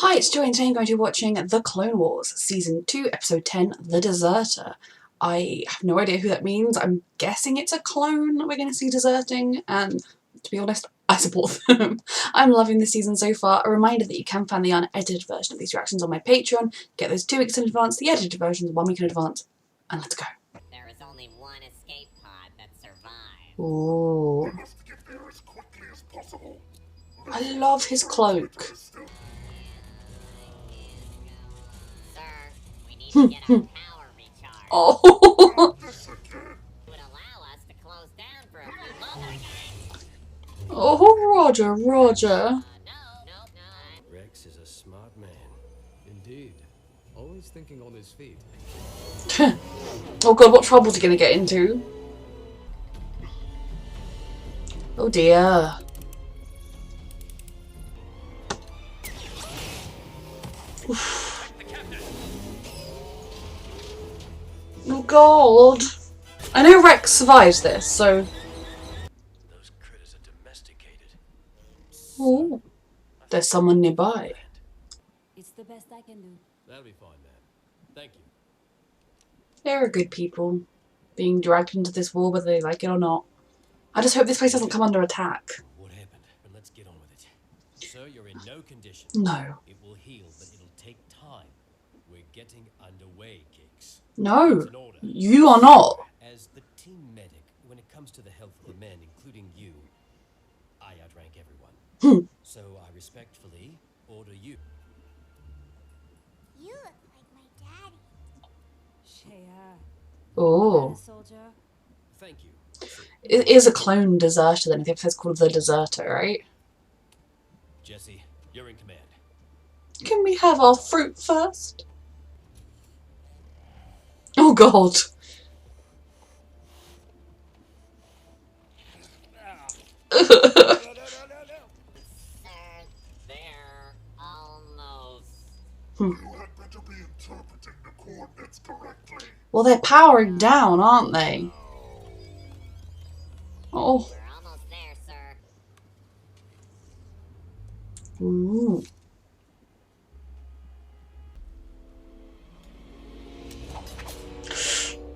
Hi, it's Joy and today I'm going to be watching The Clone Wars, Season 2, Episode 10, The Deserter. I have no idea who that means. I'm guessing it's a clone we're going to see deserting, and to be honest, I support them. I'm loving this season so far. A reminder that you can find the unedited version of these reactions on my Patreon. Get those 2 weeks in advance, the edited versions 1 week in advance, and let's go. There is only one escape pod that survived. Ooh. We must get there as quickly as possible. I love his cloak. Sir, we need to get our power recharged. Oh. It would allow us to close down for a few moments. Oh, Roger. No. Rex is a smart man. Indeed. Always thinking on his feet. Oh god, what trouble's he gonna get into? Oh dear. Oof. Oh god. I know Rex survives this, so. Those critters are domesticated. Oh, there's someone nearby. It's the best I can do. That'll be fine, man. Thank you. There are good people being dragged into this war whether they like it or not. I just hope this place doesn't come under attack. What happened? But let's get on with it. Sir, you're in no condition. No. It will heal, but it'll take time. We're getting underway, Kicks. No. It's an order. You are not. As the team medic, when it comes to the health of the men, including you, I outrank everyone. So I respectfully order you. You look like my daddy. Shea. Oh. Soldier. Thank you. It is a clone deserter then, if the episode's called The Deserter, right? Jesse, you're in command. Can we have our fruit first? Oh god. Sir, they're almost. You had better be interpreting the coordinates correctly. Well, they're powering down, aren't they? Oh. We're almost there, sir. Ooh.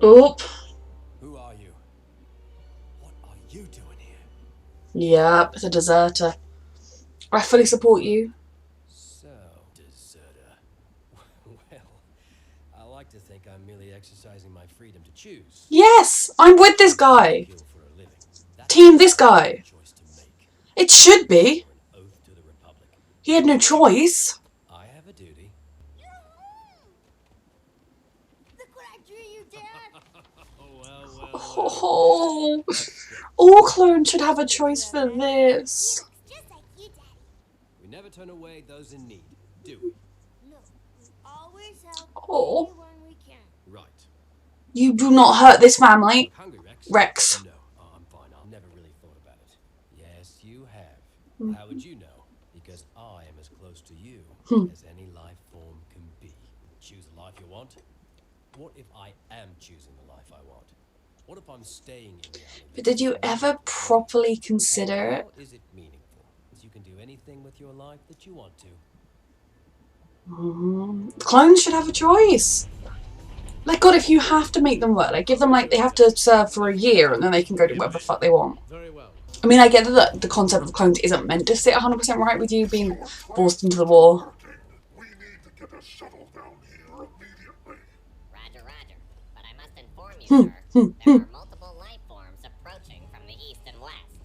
Oop. Who are you? What are you doing here? Yep, it's a deserter. I fully support you. So, deserter. Well, I like to think I'm merely exercising my freedom to choose. Yes, I'm with this guy. Kill for a living. That's Team this guy. a choice to make. It should be. For an oath to the Republic. He had no choice. I have a duty. Look what I drew you, Dad. Oh, all clones should have a choice for this. Just like you, Daddy. We never turn away those in need, do we? No, we always help Oh. anyone we can. Right. You do not hurt this family. Hungry, Rex? Rex. No, I'm fine. I've never really thought about it. Yes, you have. How would you know? Because I am as close to you as any life form can be. Choose the life you want? What if I am choosing the life I want? What if I'm staying in reality? But did you ever properly consider it? How is it meaningful? You can do anything with your life that you want to. Clones should have a choice. Like, God, if you have to make them work, like, give them, like, they have to serve for a year and then they can go do whatever the fuck they want. Very well. I mean, I get that the concept of clones isn't meant to sit 100% right with you being forced into the war. We need to get a shuttle down here immediately. Roger. But I must inform you, sir, there are multiple life forms approaching from the east and west.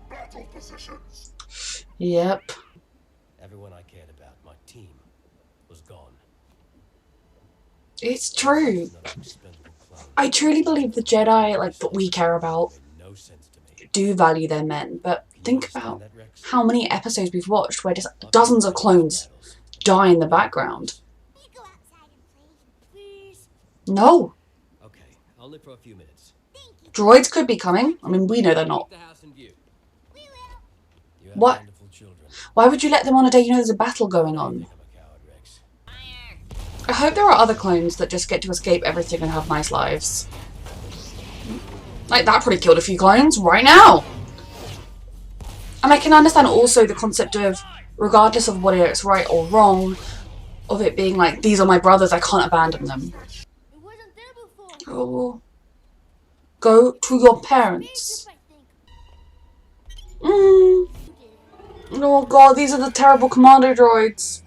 Battle positions. Yep. Everyone I cared about, my team, was gone. It's true. Not an expendable clone. I truly believe the Jedi, like, that we care about, Made no sense to me. do value their men. But think about Understand that, Rex? how many episodes we've watched where just dozens of clones die in the background. Can you go outside and play, please? No. Okay, I'll live for a few minutes. Droids could be coming. I mean, we know they're not. Keep the house in view. We will. You have What? wonderful children. Why would you let them on a day you know there's a battle going I on? think I'm a coward, Rex. Fire! I hope there are other clones that just get to escape everything and have nice lives. Like, that probably killed a few clones right now. And I can understand also the concept of regardless of whether it's right or wrong, of it being like, these are my brothers, I can't abandon them. It wasn't there before. Oh. Go to your parents. Oh god, these are the terrible commando droids.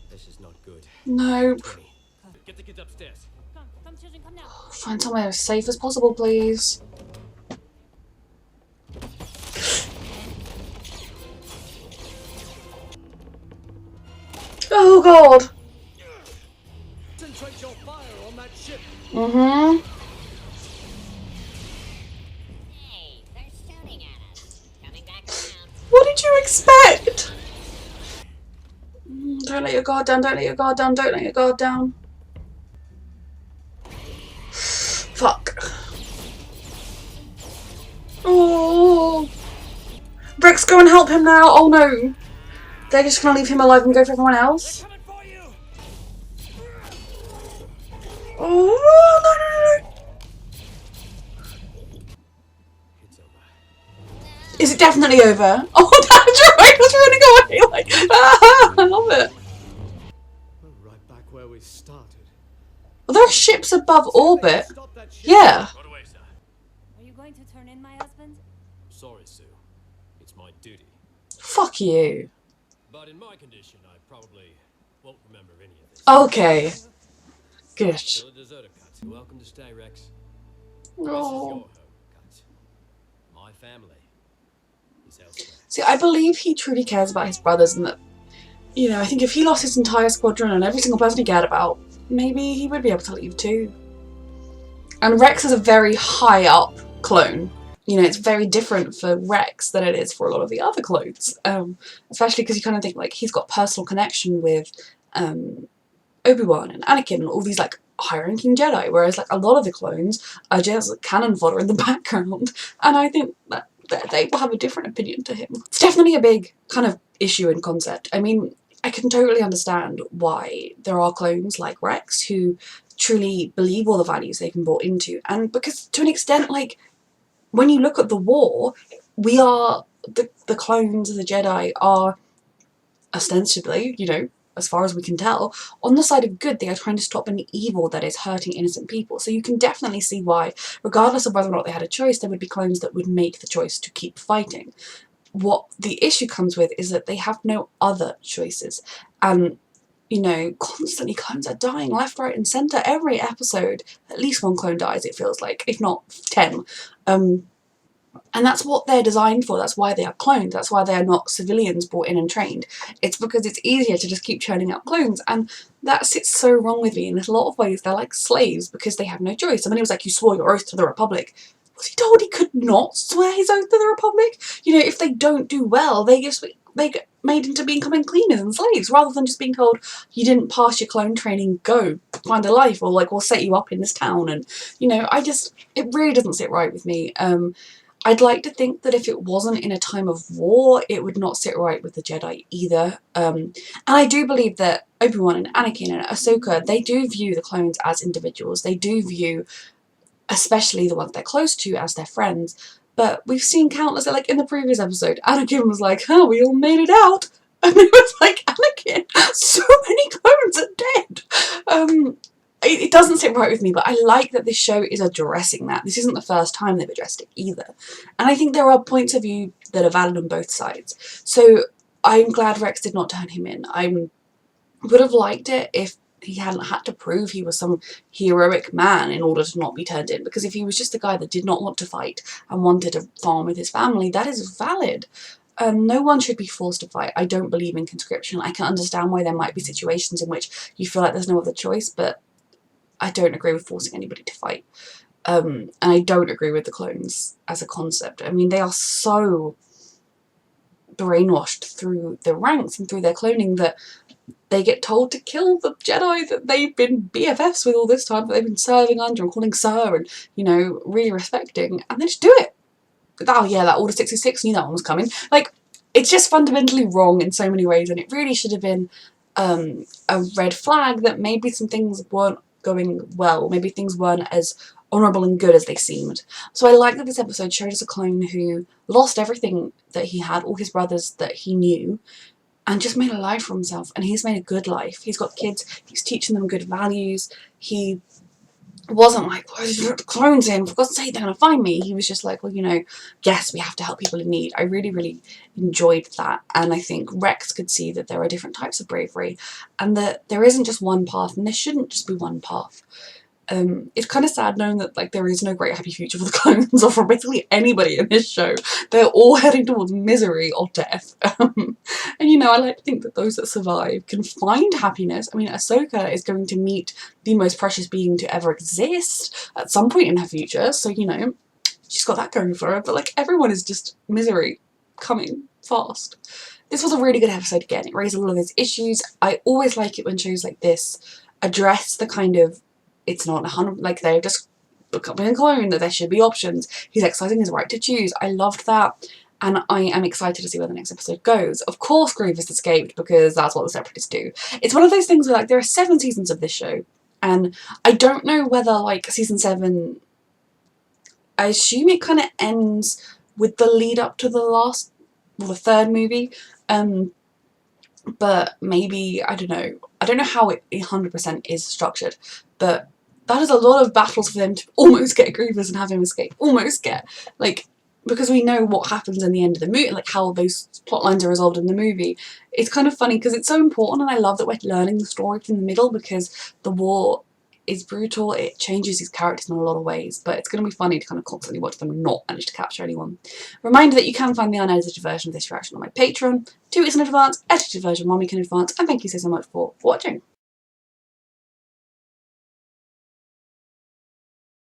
This is not good. Nope. 20. Get the kids upstairs. Come, children, come now. Find somewhere as safe as possible, please. Oh god. Concentrate your fire on that ship. Mm-hmm. Hey, they're shooting at us. Coming back around. What did you expect? Don't let your guard down, don't let your guard down, don't let your guard down. Fuck. Oh. Rex, go and help him now. Oh no. They're just gonna leave him alive and go for everyone else? Coming for you. Oh, no, no, no, no. It's over. Is it definitely over? Oh, that droid was running away like, ah, I love it. We're right back where we started. Well, there are ships above orbit. Stop that shit. Yeah. Right away, sir. Are you going to turn in my husband? Sorry, Sue. It's my duty. Fuck you. But in my condition, I probably won't remember any of this. Okay. Good. Still a deserter cut. You're welcome to stay, Rex. This is your Oh. home, cut. My family is elsewhere. See, I believe he truly cares about his brothers and that, you know, I think if he lost his entire squadron and every single person he cared about, maybe he would be able to leave too. And Rex is a very high up clone. You know, it's very different for Rex than it is for a lot of the other clones. Especially because you kind of think, like, he's got personal connection with Obi-Wan and Anakin and all these, like, high-ranking Jedi, whereas, like, a lot of the clones are just cannon fodder in the background. And I think that they will have a different opinion to him. It's definitely a big kind of issue and concept. I mean, I can totally understand why there are clones like Rex who truly believe all the values they've been brought into. And because, to an extent, like, when you look at the war, we are, the clones of the Jedi are ostensibly, you know, as far as we can tell, on the side of good. They are trying to stop an evil that is hurting innocent people. So you can definitely see why, regardless of whether or not they had a choice, there would be clones that would make the choice to keep fighting. What the issue comes with is that they have no other choices. And, you know, constantly clones are dying left, right and centre. Every episode, at least one clone dies, it feels like, if not 10. And that's what they're designed for. That's why they are cloned. That's why they are not civilians brought in and trained. It's because it's easier to just keep churning out clones. And that sits so wrong with me. In a lot of ways, they're like slaves because they have no choice. And then he was like, you swore your oath to the Republic. Was he told he could not swear his oath to the Republic? You know, if they don't do well, they get made into becoming cleaners and slaves, rather than just being told, you didn't pass your clone training, go find a life, or like, we'll set you up in this town. And, you know, it really doesn't sit right with me. I'd like to think that if it wasn't in a time of war, it would not sit right with the Jedi either. And I do believe that Obi-Wan and Anakin and Ahsoka, they do view the clones as individuals. They do view, especially the ones they're close to, as their friends. But we've seen countless, like in the previous episode, Anakin was like, oh, we all made it out. And it was like, Anakin, so many clones are dead. It doesn't sit right with me, but I like that this show is addressing that. This isn't the first time they've addressed it either. And I think there are points of view that are valid on both sides. So I'm glad Rex did not turn him in. I would have liked it if he hadn't had to prove he was some heroic man in order to not be turned in. Because if he was just a guy that did not want to fight and wanted to farm with his family, that is valid. No one should be forced to fight. I don't believe in conscription. I can understand why there might be situations in which you feel like there's no other choice, but I don't agree with forcing anybody to fight. And I don't agree with the clones as a concept. I mean, they are so brainwashed through the ranks and through their cloning that they get told to kill the Jedi that they've been BFFs with all this time, that they've been serving under and calling Sir and, you know, really respecting, and they just do it. Oh yeah, that Order 66, knew that one was coming. Like, it's just fundamentally wrong in so many ways, and it really should have been a red flag that maybe some things weren't going well, maybe things weren't as honourable and good as they seemed. So I like that this episode showed us a clone who lost everything that he had, all his brothers that he knew, and just made a life for himself. And he's made a good life. He's got kids, he's teaching them good values. He wasn't like, why did you let the clones in? For God's sake, they're going to find me. He was just like, well, you know, yes, we have to help people in need. I really, really enjoyed that. And I think Rex could see that there are different types of bravery and that there isn't just one path, and there shouldn't just be one path. It's kind of sad knowing that like there is no great happy future for the clones or for basically anybody in this show. They're all heading towards misery or death. And you know, I like to think that those that survive can find happiness. I mean, Ahsoka is going to meet the most precious being to ever exist at some point in her future, so you know, she's got that going for her, but like everyone is just misery coming fast. This was a really good episode again. It raised a lot of those issues. I always like it when shows like this address the kind of, it's not 100, like they're just becoming a clone, that there should be options. He's exercising his right to choose. I loved that, and I am excited to see where the next episode goes. Of course Grievous escaped, because that's what the Separatists do. It's one of those things where like there are 7 seasons of this show, and I don't know whether like season 7, I assume it kind of ends with the lead up to the last, well, the 3rd movie, but maybe, I don't know how it 100% is structured, but that is a lot of battles for them to almost get Grievous and have him escape. Almost get. Like, because we know what happens in the end of the movie, like how those plot lines are resolved in the movie. It's kind of funny because it's so important, and I love that we're learning the story from the middle, because the war is brutal, it changes these characters in a lot of ways, but it's going to be funny to kind of constantly watch them not manage to capture anyone. Reminder that you can find the unedited version of this reaction on my Patreon. 2 weeks in advance, edited version 1 week in advance, and thank you so much for watching.